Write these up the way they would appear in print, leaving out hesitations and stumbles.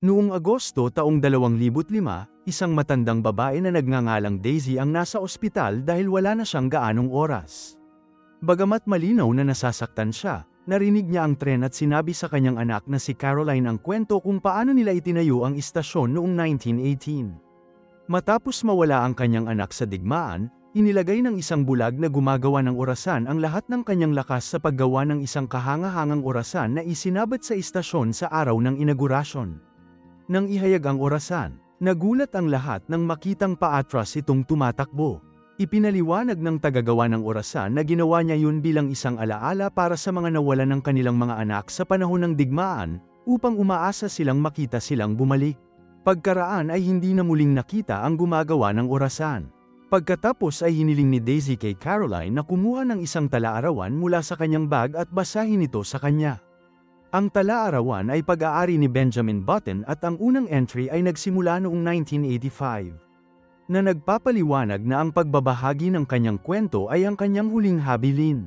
Noong Agosto taong 2005, isang matandang babae na nagngangalang Daisy ang nasa ospital dahil wala na siyang gaanong oras. Bagamat malinaw na nasasaktan siya, narinig niya ang tren at sinabi sa kanyang anak na si Caroline ang kwento kung paano nila itinayo ang istasyon noong 1918. Matapos mawala ang kanyang anak sa digmaan, inilagay ng isang bulag na gumagawa ng orasan ang lahat ng kanyang lakas sa paggawa ng isang kahangahangang orasan na isinabat sa istasyon sa araw ng inaugurasyon. Nang ihayag ang orasan, nagulat ang lahat nang makitang paatras itong tumatakbo. Ipinaliwanag ng tagagawa ng orasan na ginawa niya yun bilang isang alaala para sa mga nawalan ng kanilang mga anak sa panahon ng digmaan, upang umaasa silang makita silang bumalik. Pagkaraan ay hindi na muling nakita ang gumagawa ng orasan. Pagkatapos ay hiniling ni Daisy kay Caroline na kumuha ng isang tala-arawan mula sa kanyang bag at basahin ito sa kanya. Ang tala-arawan ay pag-aari ni Benjamin Button at ang unang entry ay nagsimula noong 1985. Na nagpapaliwanag na ang pagbabahagi ng kanyang kwento ay ang kanyang huling habilin.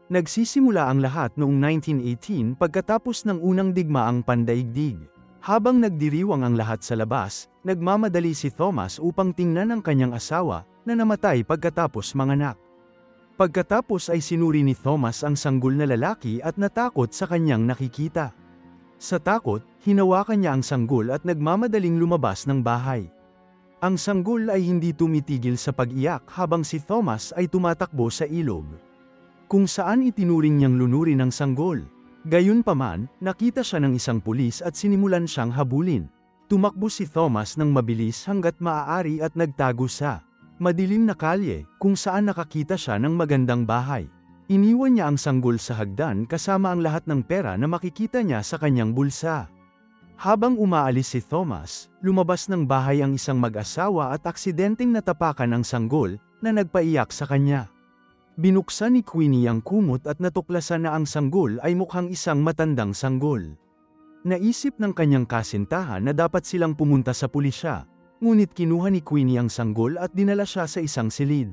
Nagsisimula ang lahat noong 1918 pagkatapos ng unang digmaang pandaigdig. Habang nagdiriwang ang lahat sa labas, nagmamadali si Thomas upang tingnan ang kanyang asawa, na namatay pagkatapos manganak. Pagkatapos ay sinuri ni Thomas ang sanggol na lalaki at natakot sa kanyang nakikita. Sa takot, hinawakan niya ang sanggol at nagmamadaling lumabas ng bahay. Ang sanggol ay hindi tumitigil sa pag-iyak habang si Thomas ay tumatakbo sa ilog, kung saan itinuring niyang lunurin ang sanggol. Gayunpaman, nakita siya ng isang pulis at sinimulan siyang habulin. Tumakbo si Thomas ng mabilis hanggat maaari at nagtago sa madilim na kalye, kung saan nakakita siya ng magandang bahay. Iniwan niya ang sanggol sa hagdan kasama ang lahat ng pera na makikita niya sa kanyang bulsa. Habang umaalis si Thomas, lumabas ng bahay ang isang mag-asawa at aksidenteng natapakan ang sanggol, na nagpaiyak sa kanya. Binuksan ni Queenie ang kumot at natuklasan na ang sanggol ay mukhang isang matandang sanggol. Naisip ng kanyang kasintahan na dapat silang pumunta sa pulisya. Ngunit kinuha ni Queenie ang sanggol at dinala siya sa isang silid.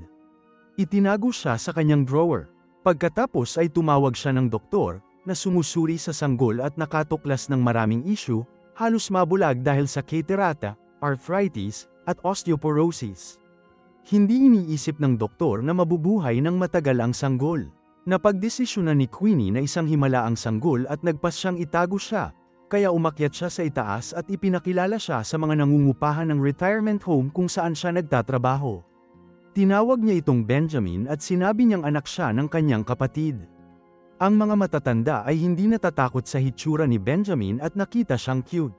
Itinago siya sa kanyang drawer. Pagkatapos ay tumawag siya ng doktor, na sumusuri sa sanggol at nakatuklas ng maraming issue, halos mabulag dahil sa catarata, arthritis, at osteoporosis. Hindi iniisip ng doktor na mabubuhay ng matagal ang sanggol. Napagdesisyonan ni Queenie na isang himala ang sanggol at nagpasyang itago siya. Kaya umakyat siya sa itaas at ipinakilala siya sa mga nangungupahan ng retirement home kung saan siya nagtatrabaho. Tinawag niya itong Benjamin at sinabi niyang anak siya ng kanyang kapatid. Ang mga matatanda ay hindi natatakot sa hitsura ni Benjamin at nakita siyang cute.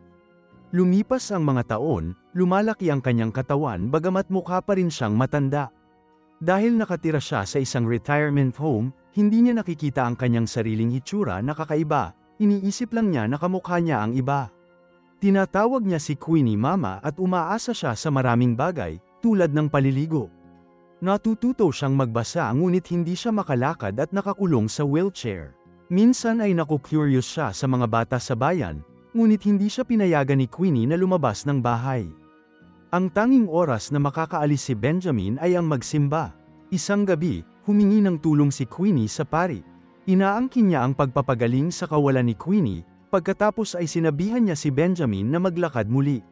Lumipas ang mga taon, lumalaki ang kanyang katawan bagamat mukha pa rin siyang matanda. Dahil nakatira siya sa isang retirement home, hindi niya nakikita ang kanyang sariling hitsura na kakaiba. Iniisip lang niya na kamukha niya ang iba. Tinatawag niya si Queenie Mama at umaasa siya sa maraming bagay, tulad ng paliligo. Natututo siyang magbasa ngunit hindi siya makalakad at nakakulong sa wheelchair. Minsan ay naku-curious siya sa mga bata sa bayan, ngunit hindi siya pinayagan ni Queenie na lumabas ng bahay. Ang tanging oras na makakaalis si Benjamin ay ang magsimba. Isang gabi, humingi ng tulong si Queenie sa pari. Inaangkin niya ang pagpapagaling sa kawalan ni Queenie, pagkatapos ay sinabihan niya si Benjamin na maglakad muli.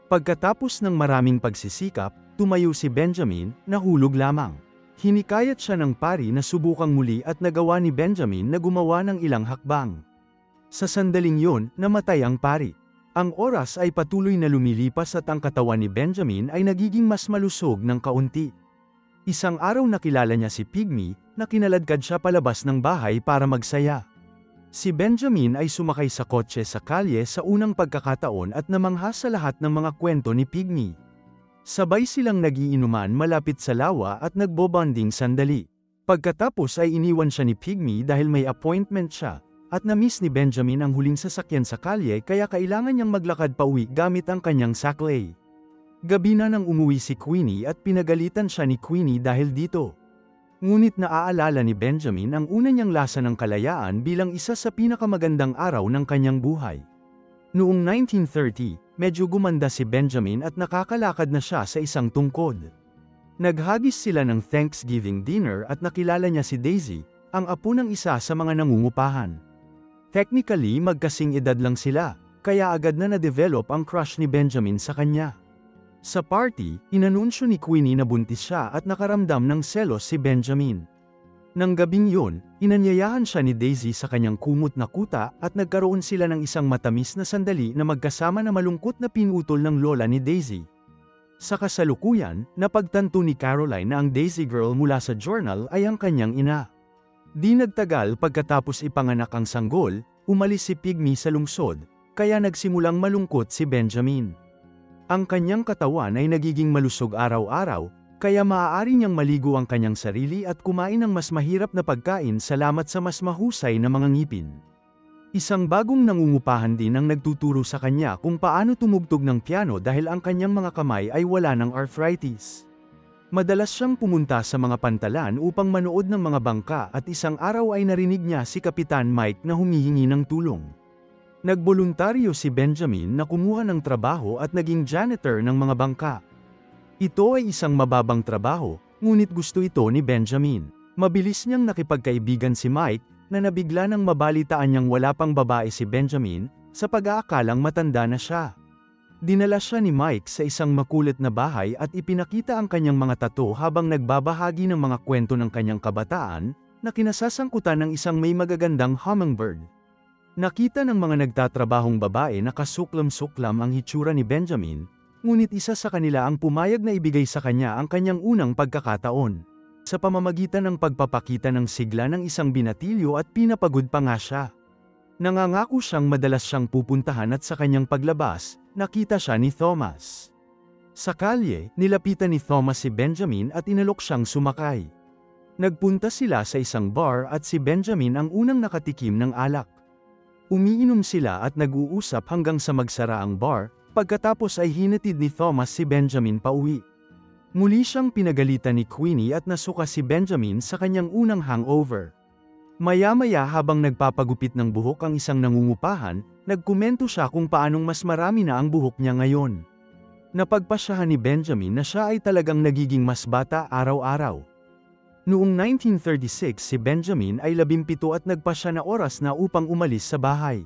Pagkatapos ng maraming pagsisikap, tumayo si Benjamin, nahulog lamang. Hinikayat siya ng pari na subukang muli at nagawa ni Benjamin na gumawa ng ilang hakbang. Sa sandaling yon, namatay ang pari. Ang oras ay patuloy na lumilipas at ang katawan ni Benjamin ay nagiging mas malusog ng kaunti. Isang araw nakilala niya si Pygmy, na kinaladkad siya palabas ng bahay para magsaya. Si Benjamin ay sumakay sa kotse sa kalye sa unang pagkakataon at namangha sa lahat ng mga kwento ni Pygmy. Sabay silang nagiinuman malapit sa lawa at nagbobonding sandali. Pagkatapos ay iniwan siya ni Pygmy dahil may appointment siya, at na-miss ni Benjamin ang huling sasakyan sa kalye kaya kailangan niyang maglakad pauwi gamit ang kanyang saklay. Gabi na nang umuwi si Queenie at pinagalitan siya ni Queenie dahil dito. Ngunit naaalala ni Benjamin ang una niyang lasa ng kalayaan bilang isa sa pinakamagandang araw ng kanyang buhay. Noong 1930, medyo gumanda si Benjamin at nakakalakad na siya sa isang tungkod. Naghagis sila ng Thanksgiving dinner at nakilala niya si Daisy, ang apo ng isa sa mga nangungupahan. Technically magkasing edad lang sila, kaya agad na na-develop ang crush ni Benjamin sa kanya. Sa party, inanunsyo ni Queenie na buntis siya at nakaramdam ng selos si Benjamin. Nang gabing yun, inanyayahan siya ni Daisy sa kanyang kumot na kuta at nagkaroon sila ng isang matamis na sandali na magkasama na malungkot na pinutol ng lola ni Daisy. Sa kasalukuyan, napagtanto ni Caroline na ang Daisy Girl mula sa journal ay ang kanyang ina. Di nagtagal pagkatapos ipanganak ang sanggol, umalis si Pygmy sa lungsod, kaya nagsimulang malungkot si Benjamin. Ang kanyang katawan ay nagiging malusog araw-araw, kaya maaari niyang maligo ang kanyang sarili at kumain ng mas mahirap na pagkain salamat sa mas mahusay na mga ngipin. Isang bagong nangungupahan din ang nagtuturo sa kanya kung paano tumugtog ng piano dahil ang kanyang mga kamay ay wala ng arthritis. Madalas siyang pumunta sa mga pantalan upang manood ng mga bangka at isang araw ay narinig niya si Kapitan Mike na humihingi ng tulong. Nagboluntaryo si Benjamin na kumuha ng trabaho at naging janitor ng mga bangka. Ito ay isang mababang trabaho, ngunit gusto ito ni Benjamin. Mabilis niyang nakipagkaibigan si Mike, na nabigla nang mabalitaan niyang wala pang babae si Benjamin, sa pag-aakalang matanda na siya. Dinala siya ni Mike sa isang makulit na bahay at ipinakita ang kanyang mga tato habang nagbabahagi ng mga kwento ng kanyang kabataan, na kinasasangkutan ng isang may magagandang hummingbird. Nakita ng mga nagtatrabahong babae na kasuklam-suklam ang hitsura ni Benjamin, ngunit isa sa kanila ang pumayag na ibigay sa kanya ang kanyang unang pagkakataon. Sa pamamagitan ng pagpapakita ng sigla ng isang binatilyo at pinapagod pa nga siya. Nangangako siyang madalas siyang pupuntahan at sa kanyang paglabas, nakita siya ni Thomas. Sa kalye, nilapitan ni Thomas si Benjamin at inalok siyang sumakay. Nagpunta sila sa isang bar at si Benjamin ang unang nakatikim ng alak. Umiinom sila at nag-uusap hanggang sa magsara ang bar. Pagkatapos ay hinatid ni Thomas si Benjamin pauwi. Muli siyang pinagalitan ni Queenie at nasuka si Benjamin sa kanyang unang hangover. Maya-maya habang nagpapagupit ng buhok ang isang nangungupahan, nagkomento siya kung paanong mas marami na ang buhok niya ngayon. Napagpasyahan ni Benjamin na siya ay talagang nagiging mas bata araw-araw. Noong 1936 si Benjamin ay 17 at nagpasya na oras na upang umalis sa bahay.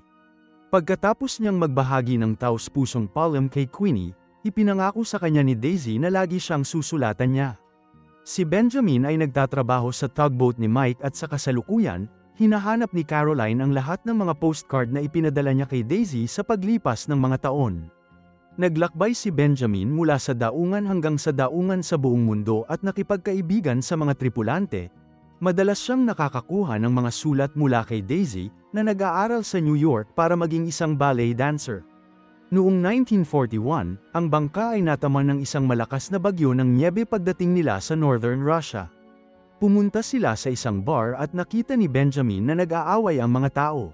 Pagkatapos niyang magbahagi ng taos-pusong poem kay Queenie, ipinangako sa kanya ni Daisy na lagi siyang susulatan niya. Si Benjamin ay nagtatrabaho sa tugboat ni Mike at sa kasalukuyan, hinahanap ni Caroline ang lahat ng mga postcard na ipinadala niya kay Daisy sa paglipas ng mga taon. Naglakbay si Benjamin mula sa daungan hanggang sa daungan sa buong mundo at nakipagkaibigan sa mga tripulante. Madalas siyang nakakakuha ng mga sulat mula kay Daisy, na nag-aaral sa New York para maging isang ballet dancer. Noong 1941, ang bangka ay nataman ng isang malakas na bagyo ng nyebe pagdating nila sa Northern Russia. Pumunta sila sa isang bar at nakita ni Benjamin na nag-aaway ang mga tao.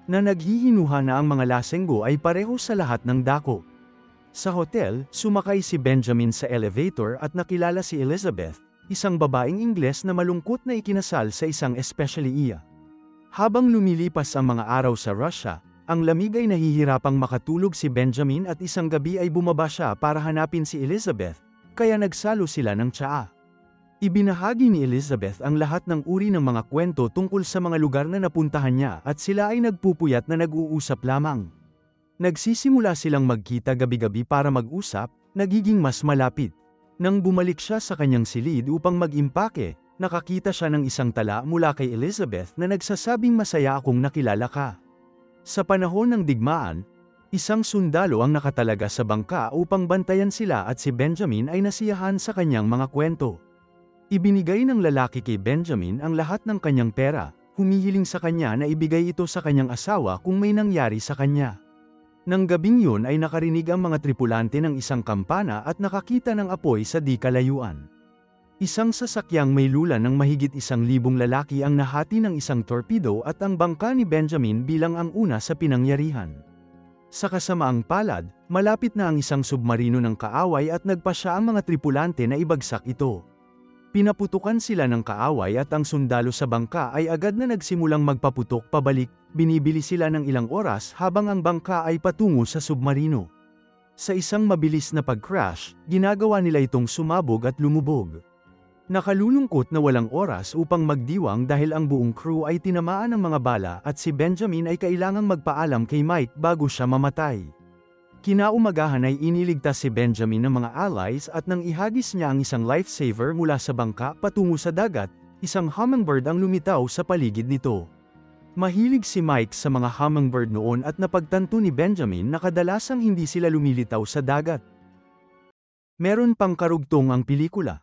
Na naghihinuha na ang mga lasenggo ay pareho sa lahat ng dako. Sa hotel, sumakay si Benjamin sa elevator at nakilala si Elizabeth, isang babaeng Ingles na malungkot na ikinasal sa isang espesyaliya. Habang lumilipas ang mga araw sa Russia, ang lamig ay nahihirapang makatulog si Benjamin at isang gabi ay bumaba siya para hanapin si Elizabeth, kaya nagsalo sila ng tsaa. Ibinahagi ni Elizabeth ang lahat ng uri ng mga kwento tungkol sa mga lugar na napuntahan niya at sila ay nagpupuyat na nag-uusap lamang. Nagsisimula silang magkita gabi-gabi para mag-usap, nagiging mas malapit. Nang bumalik siya sa kanyang silid upang mag-impake, nakakita siya ng isang tala mula kay Elizabeth na nagsasabing masaya akong nakilala ka. Sa panahon ng digmaan, isang sundalo ang nakatalaga sa bangka upang bantayan sila at si Benjamin ay nasiyahan sa kanyang mga kwento. Ibinigay ng lalaki kay Benjamin ang lahat ng kanyang pera, humihiling sa kanya na ibigay ito sa kanyang asawa kung may nangyari sa kanya. Nang gabing yun ay nakarinig ang mga tripulante ng isang kampana at nakakita ng apoy sa di kalayuan. Isang sasakyang may lula ng mahigit 1,000 lalaki ang nahati ng isang torpedo at ang bangka ni Benjamin bilang ang una sa pinangyarihan. Sa kasamaang palad, malapit na ang isang submarino ng kaaway at nagpasya ang mga tripulante na ibagsak ito. Pinaputukan sila ng kaaway at ang sundalo sa bangka ay agad na nagsimulang magpaputok pabalik, binibili sila ng ilang oras habang ang bangka ay patungo sa submarino. Sa isang mabilis na pag-crash, ginagawa nila itong sumabog at lumubog. Nakalulungkot na walang oras upang magdiwang dahil ang buong crew ay tinamaan ng mga bala at si Benjamin ay kailangang magpaalam kay Mike bago siya mamatay. Kinaumagahan ay iniligtas si Benjamin ng mga allies at nang ihagis niya ang isang lifesaver mula sa bangka patungo sa dagat, isang hummingbird ang lumitaw sa paligid nito. Mahilig si Mike sa mga hummingbird noon at napagtanto ni Benjamin na kadalasang hindi sila lumilitaw sa dagat. Meron pang karugtong ang pelikula.